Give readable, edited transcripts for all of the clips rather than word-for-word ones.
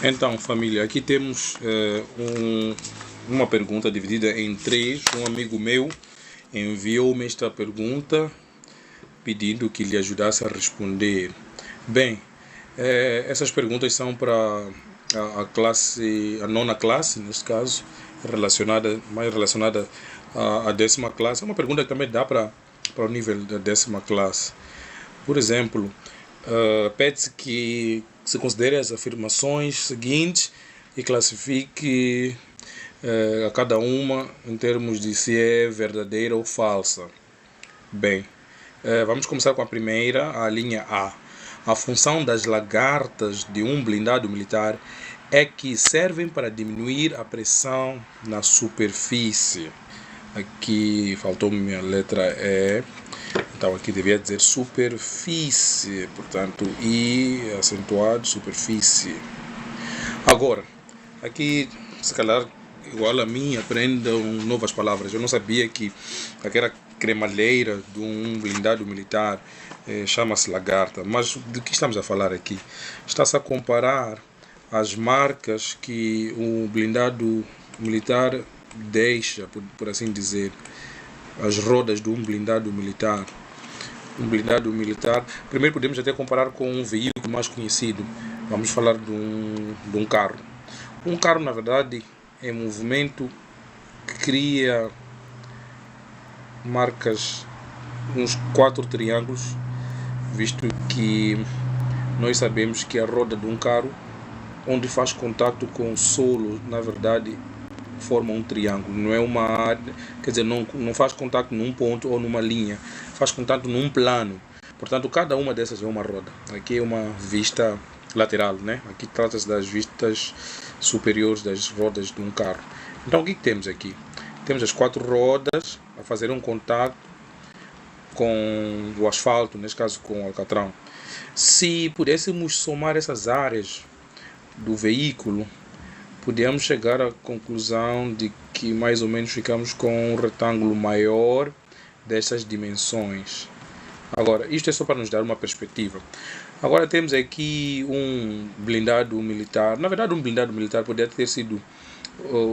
Então, família, aqui temos uma pergunta dividida em três. Um amigo meu enviou-me esta pergunta pedindo que lhe ajudasse a responder. Bem, essas perguntas são para a nona classe, neste caso, mais relacionada à 10ª classe. É uma pergunta que também dá para o nível da 10ª classe. Por exemplo, pede-se que se considere as afirmações seguintes e classifique a cada uma em termos de se é verdadeira ou falsa. Bem, vamos começar com a primeira, a linha A. A função das lagartas de um blindado militar é que servem para diminuir a pressão na superfície. Aqui faltou-me a letra E. Então aqui devia dizer superfície, portanto I acentuado, superfície. Agora, aqui se calhar igual a mim aprendam novas palavras. Eu não sabia que aquela cremalheira de um blindado militar chama-se lagarta. Mas de que estamos a falar aqui? Está-se a comparar as marcas que o blindado militar deixa, por assim dizer, as rodas de um blindado militar. Um blindado militar, primeiro podemos até comparar com um veículo mais conhecido. Vamos falar de um carro. Um carro, na verdade, em movimento, cria marcas, uns 4 triângulos, visto que nós sabemos que a roda de um carro, onde faz contato com o solo, na verdade, forma um triângulo. Não é uma área, quer dizer, não faz contato num ponto ou numa linha, faz contato num plano. Portanto, cada uma dessas é uma roda. Aqui é uma vista lateral, né? Aqui trata-se das vistas superiores das rodas de um carro. Então, o que temos aqui? Temos as 4 rodas a fazer um contato com o asfalto, neste caso com o alcatrão. Se pudéssemos somar essas áreas do veículo, podemos chegar à conclusão de que mais ou menos ficamos com um retângulo maior dessas dimensões. Agora, isto é só para nos dar uma perspectiva. Agora temos aqui um blindado militar. Na verdade, um blindado militar poderia ter sido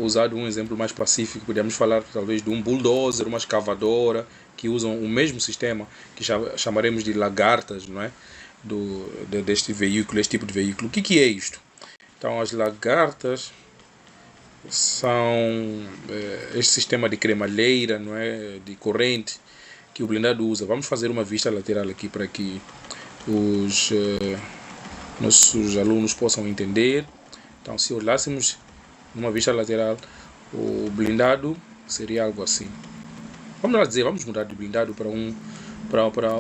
usado um exemplo mais pacífico. Podemos falar talvez de um bulldozer, uma escavadora, que usam o mesmo sistema que chamaremos de lagartas, não é? Deste veículo, este tipo de veículo. O que é isto? Então, as lagartas são este sistema de cremalheira, não é, de corrente que o blindado usa. Vamos fazer uma vista lateral aqui para que os nossos alunos possam entender. Então, se olhássemos numa vista lateral, o blindado seria algo assim. Vamos mudar de blindado para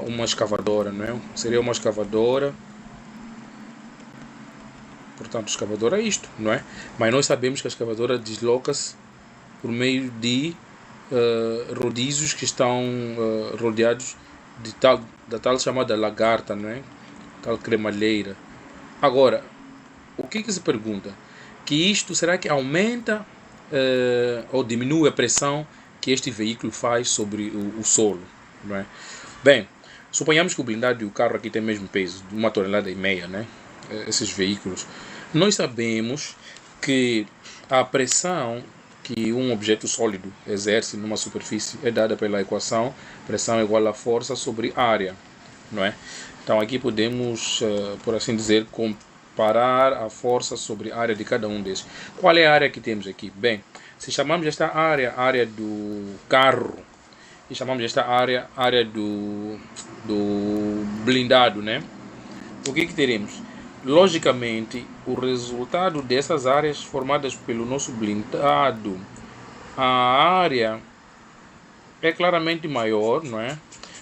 uma escavadora, não é? Seria uma escavadora. Portanto, a escavadora é isto, não é? Mas nós sabemos que a escavadora desloca-se por meio de rodízios que estão rodeados da tal chamada lagarta, não é? Tal cremalheira. Agora, o que se pergunta? Que isto, será que aumenta ou diminui a pressão que este veículo faz sobre o solo, não é? Bem, suponhamos que o blindado e o carro aqui tem o mesmo peso, de 1,5 toneladas, né? Esses veículos. Nós sabemos que a pressão que um objeto sólido exerce numa superfície é dada pela equação pressão igual a força sobre área, não é? Então aqui podemos, por assim dizer, comparar a força sobre a área de cada um desses. Qual é a área que temos aqui? Bem, se chamamos esta área do carro, e chamamos esta área do blindado, né? O que teremos? Logicamente, o resultado dessas áreas formadas pelo nosso blindado, a área é claramente maior, não é?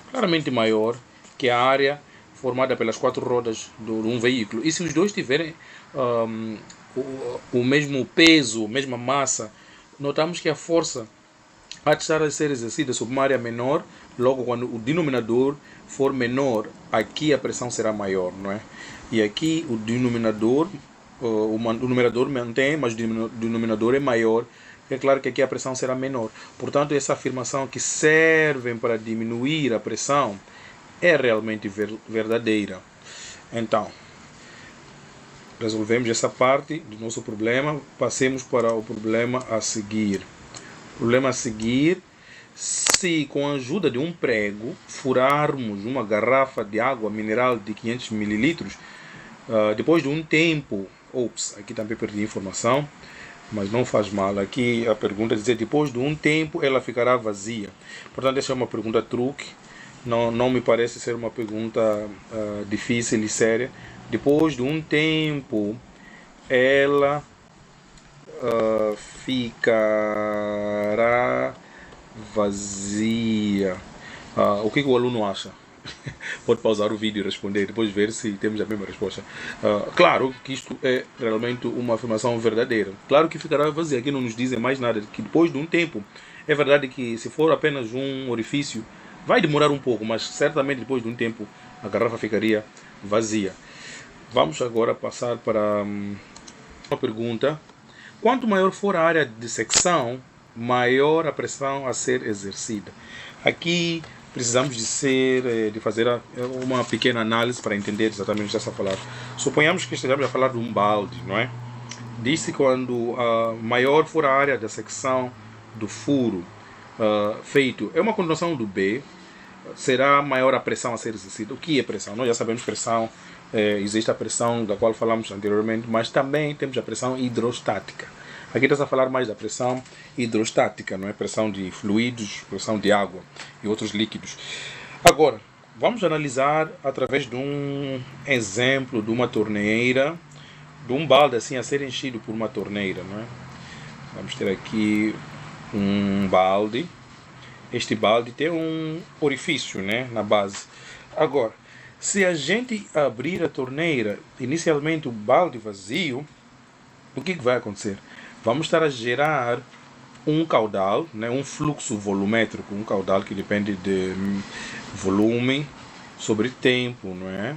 Claramente maior que a área formada pelas 4 rodas de um veículo. E se os dois tiverem o mesmo peso, a mesma massa, notamos que a força há de estar a ser exercida sobre uma área menor. Logo, quando o denominador for menor, aqui a pressão será maior, não é? E aqui o denominador, o numerador mantém, mas o denominador é maior é claro que aqui a pressão será menor. Portanto, essa afirmação que servem para diminuir a pressão é realmente verdadeira. Então, resolvemos essa parte do nosso problema. Passemos para o problema a seguir. O problema a seguir: se com a ajuda de um prego furarmos uma garrafa de água mineral de 500 ml, depois de um tempo, aqui também perdi informação, mas não faz mal. Aqui a pergunta diz: depois de um tempo ela ficará vazia. Portanto, essa é uma pergunta truque. Não me parece ser uma pergunta difícil e séria. Depois de um tempo ela ficará vazia. O que o aluno acha? Pode pausar o vídeo e responder, depois ver se temos a mesma resposta. Claro que isto é realmente uma afirmação verdadeira. Claro que ficará vazia. Aqui não nos dizem mais nada, que depois de um tempo, é verdade que se for apenas um orifício, vai demorar um pouco, mas certamente depois de um tempo a garrafa ficaria vazia. Vamos agora passar para uma pergunta. Quanto maior for a área de secção, maior a pressão a ser exercida. Aqui precisamos de fazer uma pequena análise para entender exatamente essa palavra. Suponhamos que estejamos a falar de um balde, não é? Diz-se quando maior for a área da secção do furo feito, é uma continuação do B, será maior a pressão a ser exercida. O que é pressão? Nós já sabemos pressão, existe a pressão da qual falamos anteriormente, mas também temos a pressão hidrostática. Aqui está a falar mais da pressão hidrostática, não é? Pressão de fluidos, pressão de água e outros líquidos. Agora, vamos analisar através de um exemplo de uma torneira, de um balde assim a ser enchido por uma torneira, não é? Vamos ter aqui um balde. Este balde tem um orifício, né, na base. Agora, se a gente abrir a torneira, inicialmente o balde vazio, o que vai acontecer? Vamos estar a gerar um caudal, né, um fluxo volumétrico, um caudal que depende de volume sobre tempo, não é?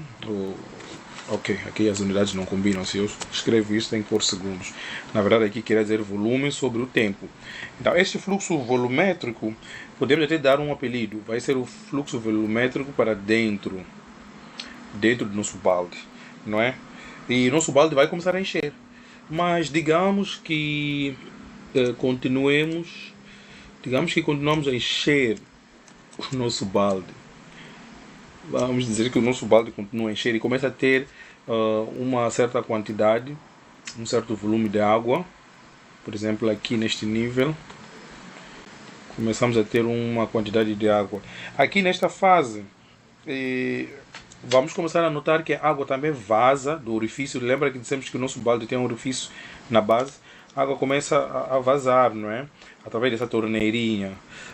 Ok, aqui as unidades não combinam. Se eu escrevo isso tem que pôr segundos. Na verdade aqui quer dizer volume sobre o tempo. Então este fluxo volumétrico, podemos até dar um apelido. Vai ser o fluxo volumétrico para dentro do nosso balde, não é? E nosso balde vai começar a encher. Mas digamos que continuamos a encher o nosso balde. Vamos dizer que o nosso balde continua a encher e começa a ter uma certa quantidade, um certo volume de água. Por exemplo, aqui neste nível, começamos a ter uma quantidade de água. Aqui nesta fase, vamos começar a notar que a água também vaza do orifício. Lembra que dissemos que o nosso balde tem um orifício na base? A água começa a vazar, não é? Através dessa torneirinha.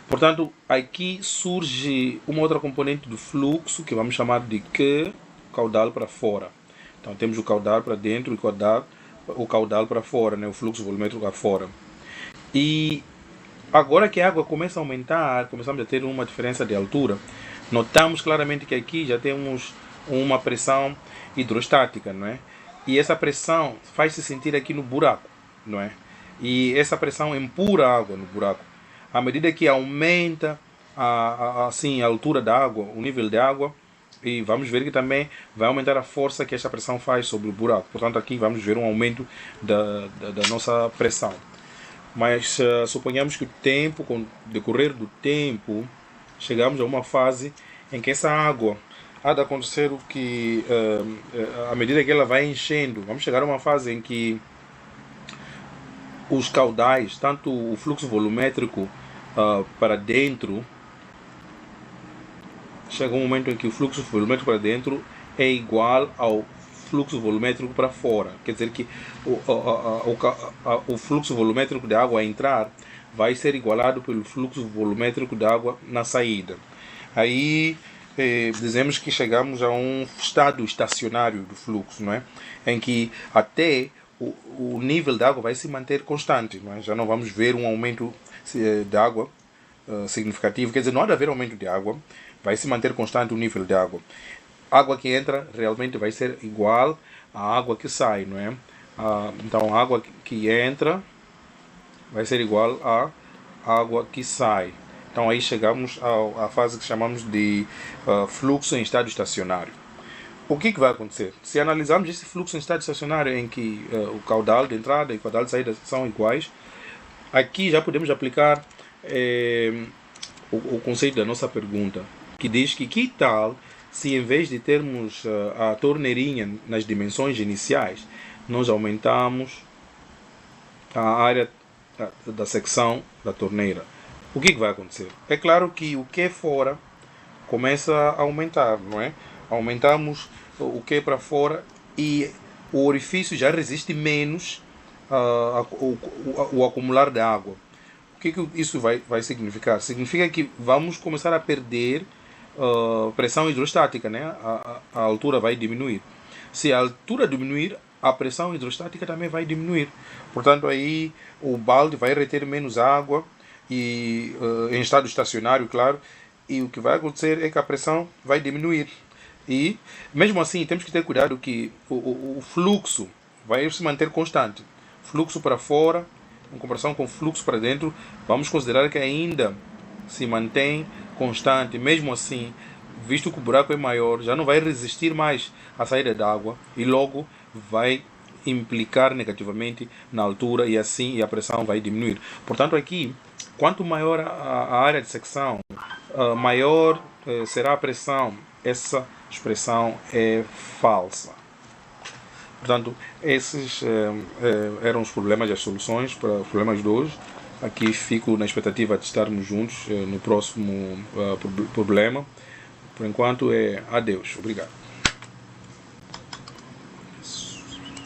Portanto, aqui surge uma outra componente do fluxo, que vamos chamar de Q, caudal para fora. Então, temos o caudal para dentro e o caudal para fora, né? O fluxo volumétrico para fora. E agora que a água começa a aumentar, começamos a ter uma diferença de altura, notamos claramente que aqui já temos uma pressão hidrostática, não é? E essa pressão faz-se sentir aqui no buraco, não é? E essa pressão empurra a água no buraco. À medida que aumenta assim, a altura da água, o nível de água, e vamos ver que também vai aumentar a força que esta pressão faz sobre o buraco. Portanto, aqui vamos ver um aumento da nossa pressão. Mas suponhamos que com o decorrer do tempo, chegamos a uma fase em que essa água há de acontecer o que, à medida que ela vai enchendo, vamos chegar a uma fase em que os caudais, tanto o fluxo volumétrico para dentro, chega um momento em que o fluxo volumétrico para dentro é igual ao fluxo volumétrico para fora. Quer dizer que o fluxo volumétrico de água a entrar vai ser igualado pelo fluxo volumétrico de água na saída. Aí dizemos que chegamos a um estado estacionário do fluxo, não é? Em que até o nível de água vai se manter constante, não é? Já não vamos ver um aumento de água significativo. Quer dizer, não há de haver aumento de água, vai se manter constante o nível de água. A água que entra realmente vai ser igual à água que sai, não é? Então a água que entra vai ser igual à água que sai. Então aí chegamos à fase que chamamos de fluxo em estado estacionário. O que vai acontecer? Se analisarmos esse fluxo em estado estacionário em que o caudal de entrada e o caudal de saída são iguais, aqui já podemos aplicar o conceito da nossa pergunta, que diz que tal se em vez de termos a torneirinha nas dimensões iniciais, nós aumentamos a área da secção da torneira. O que vai acontecer? É claro que o que é fora começa a aumentar, não é? Aumentamos o que é para fora e o orifício já resiste menos o acumular de água. O que isso vai significar? Significa que vamos começar a perder pressão hidrostática, né? A altura vai diminuir. Se a altura diminuir, a pressão hidrostática também vai diminuir. Portanto, aí o balde vai reter menos água e em estado estacionário, claro, e o que vai acontecer é que a pressão vai diminuir. E, mesmo assim, temos que ter cuidado que o fluxo vai se manter constante. Fluxo para fora, em comparação com fluxo para dentro, vamos considerar que ainda se mantém constante. Mesmo assim, visto que o buraco é maior, já não vai resistir mais à saída da água e logo vai implicar negativamente na altura e assim a pressão vai diminuir. Portanto, aqui, quanto maior a área de secção, maior será a pressão. Essa expressão é falsa. Portanto, esses eram os problemas e as soluções para os problemas de hoje. Aqui fico na expectativa de estarmos juntos no próximo problema. Por enquanto, adeus. Obrigado.